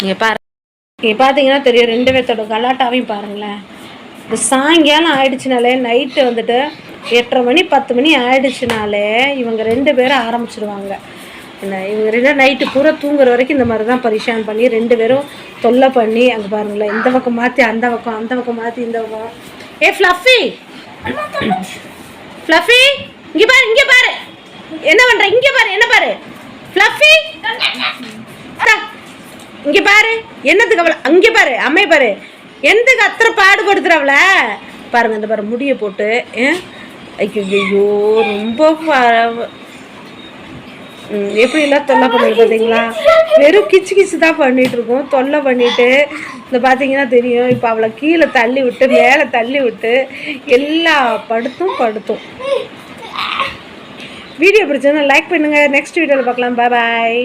இங்கே பாரு, இங்கே பார்த்தீங்கன்னா தெரியும் 2 பேர்த்தோட கலாட்டாவையும் பாருங்களேன். இந்த சாயங்காலம் ஆயிடுச்சுனாலே, நைட்டு வந்துட்டு 8:30 மணி 10 மணி ஆயிடுச்சுனாலே இவங்க 2 பேரும் ஆரம்பிச்சிடுவாங்க. என்ன, இவங்க 2 நைட்டு பூரா தூங்குற வரைக்கும் இந்த மாதிரி தான் பரிஷான் பண்ணி 2 பேரும் தொல்லை பண்ணி. அங்கே பாருங்களேன், இந்த பக்கம் மாற்றி அந்த பக்கம், அந்த பக்கம் மாற்றி இந்த பக்கம். ஃப்ளஃபி, ஃப்ளஃபி இங்கே பாரு, இங்கே பாரு என்ன பண்ணுற, இங்கே பாரு என்ன பாரு ஃப்ளஃபி, இங்கே பாரு என்னத்துக்கு அவளை, அங்கே பாரு அம்மை பாரு எந்தக்கு அத்தனை பாடுபடுத்துறவள பாருங்க. இந்த பாரு முடியை போட்டு ஐயோ ரொம்ப எப்படிலாம் தொல்லை பண்ணிட்டு பார்த்தீங்களா. வெறும் கிச்சு கிச்சு தான் பண்ணிட்டு இருக்கோம், தொல்லை பண்ணிட்டு. இந்த பார்த்தீங்கன்னா தெரியும், இப்போ அவளை கீழே தள்ளி விட்டு மேலே தள்ளி விட்டு எல்லா படுத்தும். வீடியோ பிடிச்சதுன்னா லைக் பண்ணுங்கள். நெக்ஸ்ட் வீடியோவில் பார்க்கலாம். பாய்.